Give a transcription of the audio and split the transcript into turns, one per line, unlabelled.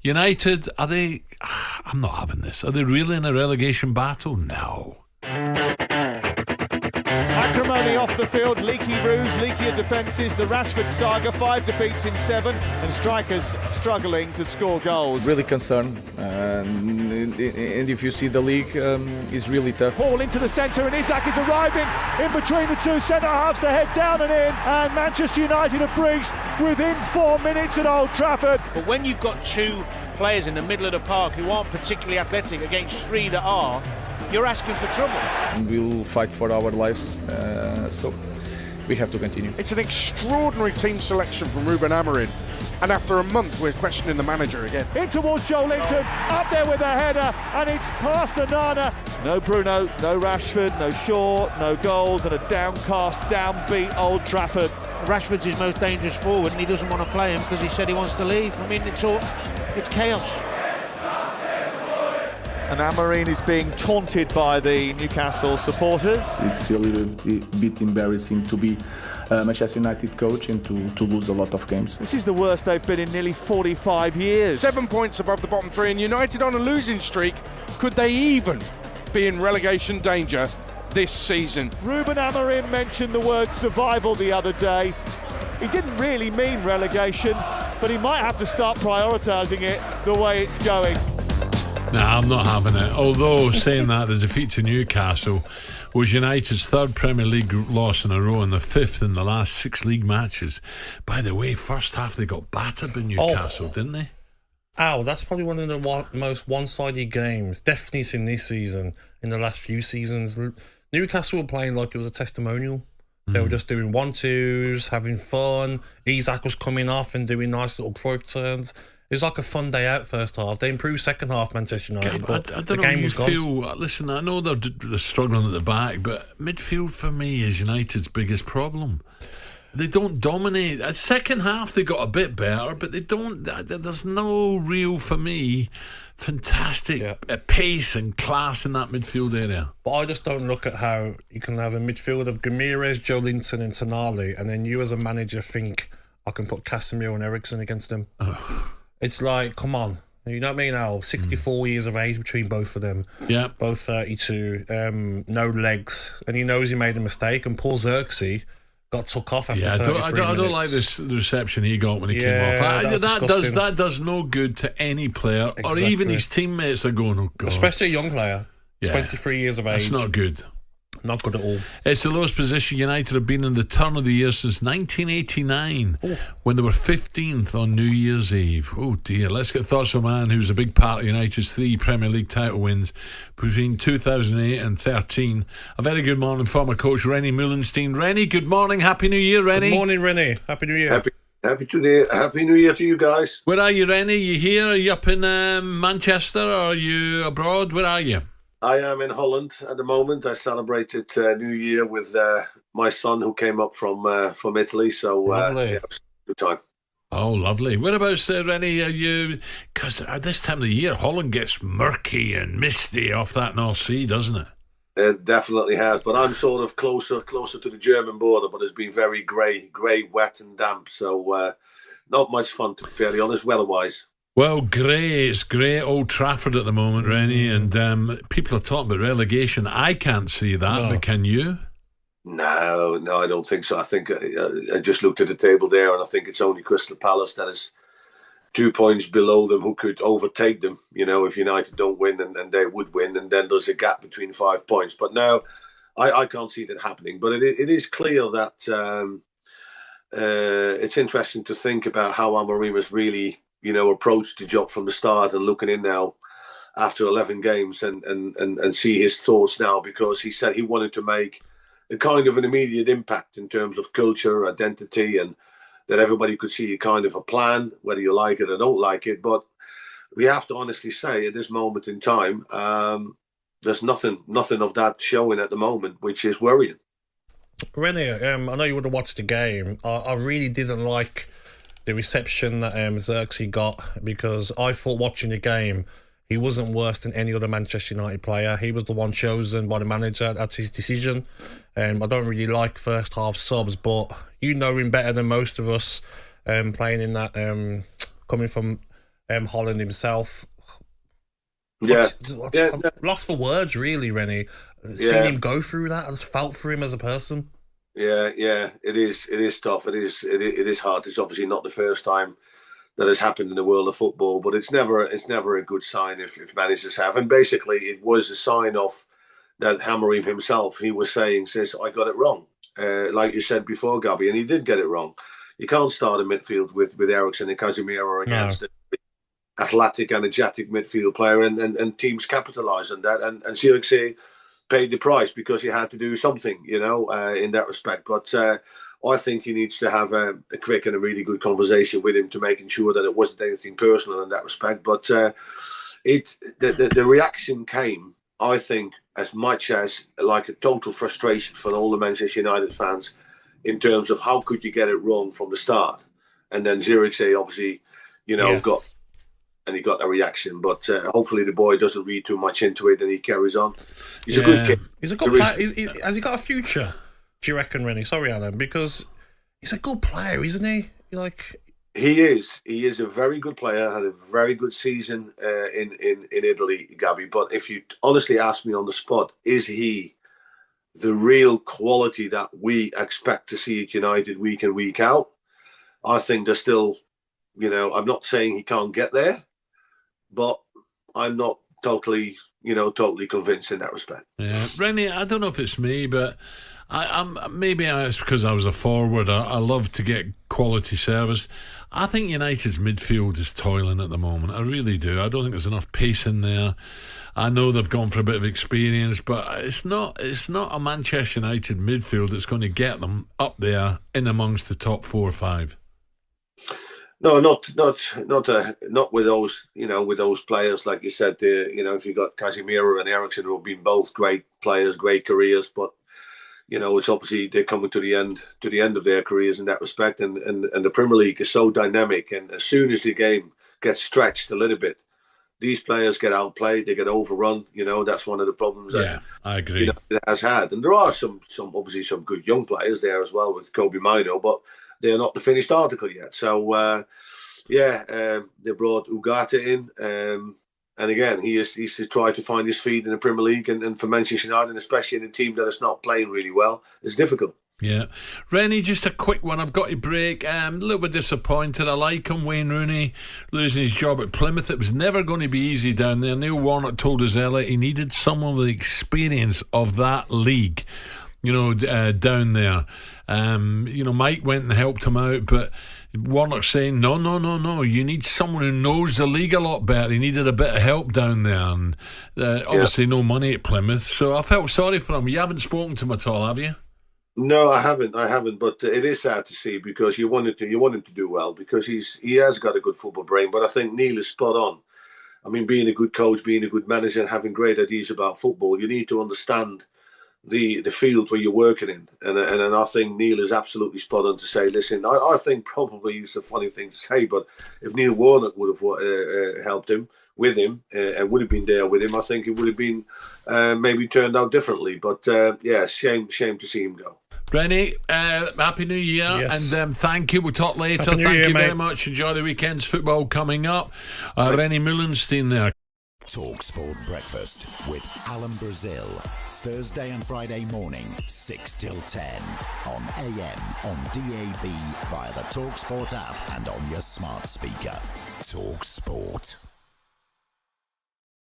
United, are they... I'm not having this. Are they really in a relegation battle? No.
Acrimony off the field, leaky roofs, leakier defences, the Rashford saga, 5 defeats in 7, and strikers struggling to score goals.
Really concerned, and if you see the league, it's really tough.
Ball into the centre, and Isak is arriving in between the two centre-halves to head down and in, and Manchester United have breached within 4 minutes at Old Trafford.
But when you've got 2 players in the middle of the park who aren't particularly athletic against 3 that are, you're asking for trouble.
And we'll fight for our lives, so we have to continue.
It's an extraordinary team selection from Ruben Amorim, and after a month we're questioning the manager again.
In towards Joe Linton, up there with a header, and it's past Onana. No Bruno, no Rashford, no Shaw, no goals, and a downcast, downbeat Old Trafford.
Rashford's his most dangerous forward, and he doesn't want to play him because he said he wants to leave. I mean, it's chaos.
And Amorim is being taunted by the Newcastle supporters.
It's a little bit embarrassing to be a Manchester United coach and to lose a lot of games.
This is the worst they've been in nearly 45 years.
7 points above the bottom 3, and United on a losing streak. Could they even be in relegation danger this season?
Ruben Amorim mentioned the word survival the other day. He didn't really mean relegation, but he might have to start prioritising it the way it's going.
Nah, I'm not having it. Although, saying that, the defeat to Newcastle was United's 3rd Premier League loss in a row and the 5th in the last 6 league matches. By the way, first half they got battered by Newcastle, didn't they?
Ow, that's probably one of the most one-sided games, definitely seen this season, in the last few seasons. Newcastle were playing like it was a testimonial. They were just doing 1-2s, having fun. Isak was coming off and doing nice little Cruyff turns. It was like a fun day out first half. They improved second half, Manchester United, but
I
the
don't
game
know
was
how you
gone.
feel. Listen, I know they're struggling at the back, but midfield for me is United's biggest problem. They don't dominate. At second half, they got a bit better, but they don't. There's no real, for me, fantastic pace and class in that midfield area.
But I just don't look at how you can have a midfield of Ramirez, Joe Linton and Tonali, and then you as a manager think, I can put Casemiro and Eriksen against them. It's like, come on. You know what I mean? Now, 64 years of age between both of them.
Yeah.
Both 32. No legs. And he knows he made a mistake. And Paul Xerxes got took off after 33 minutes.
I don't like this reception he got when he came off. That does no good to any player, or even his teammates are going, oh God.
Especially a young player. 23 years of age.
That's not good.
Not good at all.
It's the lowest position United have been in the turn of the year since 1989, when they were 15th on New Year's Eve. Oh dear. Let's get thoughts from a man who's a big part of United's 3 Premier League title wins between 2008 and 13. A very good morning, former coach René Meulensteen. René, good morning. Happy New Year, René.
Good morning, René. Happy New Year.
Happy New Year to you guys.
Where are you, René? You here? Are you up in Manchester, or are you abroad? Where are you?
I am in Holland at the moment. I celebrated New Year with my son, who came up from Italy. So it was a good time.
Oh, lovely. Whereabouts, René, are you? Because at this time of the year, Holland gets murky and misty off that North Sea, doesn't it?
It definitely has. But I'm sort of closer to the German border. But it's been very grey, wet and damp. So not much fun, to be fairly honest, weather-wise.
Well, it's grey at Old Trafford at the moment, René, and people are talking about relegation. I can't see that, but can you?
No, I don't think so. I think I just looked at the table there, and I think it's only Crystal Palace that is 2 points below them who could overtake them, if United don't win, and they would win, and then there's a gap between 5 points. But no, I can't see that happening. But it is clear that it's interesting to think about how Amorim has really approached the job from the start, and looking in now after 11 games and see his thoughts now, because he said he wanted to make a kind of an immediate impact in terms of culture, identity, and that everybody could see a kind of a plan, whether you like it or don't like it. But we have to honestly say at this moment in time, there's nothing of that showing at the moment, which is worrying.
René, I know you would have watched the game. I really didn't like the reception that Xerxes got, because I thought watching the game, he wasn't worse than any other Manchester United player. He was the one chosen by the manager. That's his decision. I don't really like first half subs, but you know him better than most of us, playing in that, coming from Holland himself.
Yeah.
I'm lost for words, really, René. Seeing him go through that, I just felt for him as a person.
Yeah, it is tough. It is hard. It's obviously not the first time that has happened in the world of football, but it's never a good sign if managers have. And basically, it was a sign of that Hammerim himself. He was saying, I got it wrong. Like you said before, Gabby, and he did get it wrong. You can't start a midfield with Eriksen and Casemiro against an athletic, energetic midfield player, and teams capitalise on that. And Zirkzee paid the price because he had to do something, in that respect. But I think he needs to have a quick and a really good conversation with him to making sure that it wasn't anything personal in that respect. But the reaction came, I think, as much as like a total frustration for all the Manchester United fans in terms of how could you get it wrong from the start. And then Zirkzee obviously, got a reaction. But hopefully the boy doesn't read too much into it and he carries on. He's a good kid.
He's a good player. Has he got a future, do you reckon, René? Sorry, Alan, because he's a good player, isn't he?
He is. He is a very good player. Had a very good season in Italy, Gabby. But if you honestly ask me on the spot, is he the real quality that we expect to see at United week in, week out? I think there's still, I'm not saying he can't get there, but I'm not totally convinced in that respect.
Yeah, René, I don't know if it's me, but it's because I was a forward. I love to get quality service. I think United's midfield is toiling at the moment. I really do. I don't think there's enough pace in there. I know they've gone for a bit of experience, but it's not a Manchester United midfield that's going to get them up there in amongst the top 4 or 5.
No, not with those, with those players like you said. If you got Casemiro and Eriksen, who have been both great players, great careers, but it's obviously they're coming to the end of their careers in that respect, and the Premier League is so dynamic, and as soon as the game gets stretched a little bit, these players get outplayed, they get overrun. That's one of the problems that
I agree.
It has had, and there are some obviously some good young players there as well with Kobe Mino, but they're not the finished article yet. So they brought Ugarte in. And again, he's to try to find his feet in the Premier League, and for Manchester United, especially in a team that is not playing really well, it's difficult.
Yeah. René, just a quick one. I've got to break. A little bit disappointed. I like him, Wayne Rooney, losing his job at Plymouth. It was never going to be easy down there. Neil Warnock told us earlier he needed someone with experience of that league, down there. Mike went and helped him out, but Warnock's saying, no, you need someone who knows the league a lot better. He needed a bit of help down there, and obviously no money at Plymouth, so I felt sorry for him. You haven't spoken to him at all, have you?
No, I haven't, but it is sad to see, because you want him to do well, because he has got a good football brain, but I think Neil is spot on. I mean, being a good coach, being a good manager, and having great ideas about football, you need to understand the field where you're working in, and I think Neil is absolutely spot on to say, listen, I think probably it's a funny thing to say, but if Neil Warnock would have helped him with him and would have been there with him, I think it would have been maybe turned out differently. But shame to see him go.
René, Happy New Year, yes. And thank you. We'll talk later. Thank you very much. Enjoy the weekend's football coming up. René Meulensteen there.
talkSPORT Breakfast with Alan Brazil. Thursday and Friday morning, 6 till 10. On AM, on DAB, via the talkSPORT app and on your smart speaker. talkSPORT.